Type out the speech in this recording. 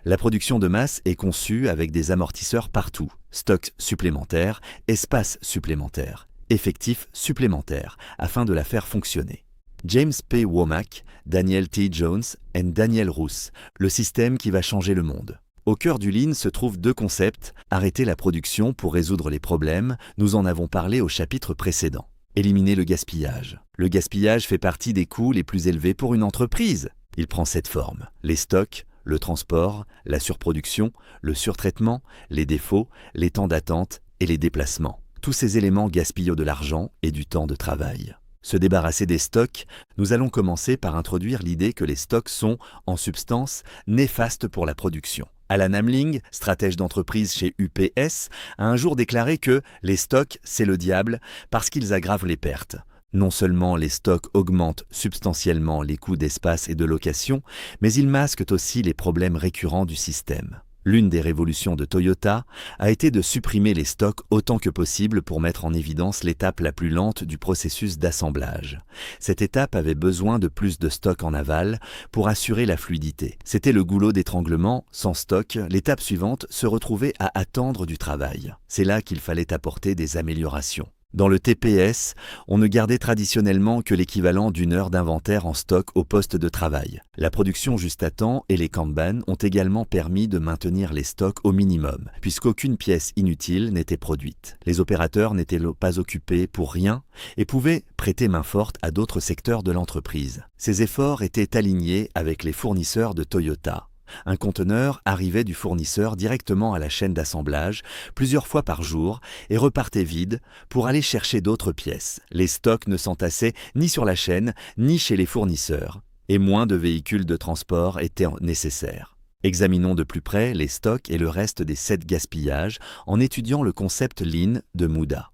La production de masse est conçue avec des amortisseurs partout, stocks supplémentaires, espaces supplémentaires, effectifs supplémentaires, afin de la faire fonctionner. James P. Womack, Daniel T. Jones et Daniel Roos, le système qui va changer le monde. Au cœur du Lean se trouvent deux concepts, arrêter la production pour résoudre les problèmes, nous en avons parlé au chapitre précédent. Éliminer le gaspillage. Le gaspillage fait partie des coûts les plus élevés pour une entreprise. Il prend cette forme. Les stocks, le transport, la surproduction, le surtraitement, les défauts, les temps d'attente et les déplacements. Tous ces éléments gaspillent de l'argent et du temps de travail. Se débarrasser des stocks, nous allons commencer par introduire l'idée que les stocks sont, en substance, néfastes pour la production. Alan Hamling, stratège d'entreprise chez UPS, a un jour déclaré que les stocks, c'est le diable parce qu'ils aggravent les pertes. Non seulement les stocks augmentent substantiellement les coûts d'espace et de location, mais ils masquent aussi les problèmes récurrents du système. L'une des révolutions de Toyota a été de supprimer les stocks autant que possible pour mettre en évidence l'étape la plus lente du processus d'assemblage. Cette étape avait besoin de plus de stocks en aval pour assurer la fluidité. C'était le goulot d'étranglement. Sans stock, l'étape suivante se retrouvait à attendre du travail. C'est là qu'il fallait apporter des améliorations. Dans le TPS, on ne gardait traditionnellement que l'équivalent d'une heure d'inventaire en stock au poste de travail. La production juste à temps et les Kanban ont également permis de maintenir les stocks au minimum, puisqu'aucune pièce inutile n'était produite. Les opérateurs n'étaient pas occupés pour rien et pouvaient prêter main forte à d'autres secteurs de l'entreprise. Ces efforts étaient alignés avec les fournisseurs de Toyota. Un conteneur arrivait du fournisseur directement à la chaîne d'assemblage plusieurs fois par jour et repartait vide pour aller chercher d'autres pièces. Les stocks ne s'entassaient ni sur la chaîne ni chez les fournisseurs et moins de véhicules de transport étaient nécessaires. Examinons de plus près les stocks et le reste des 7 gaspillages en étudiant le concept Lean de Muda.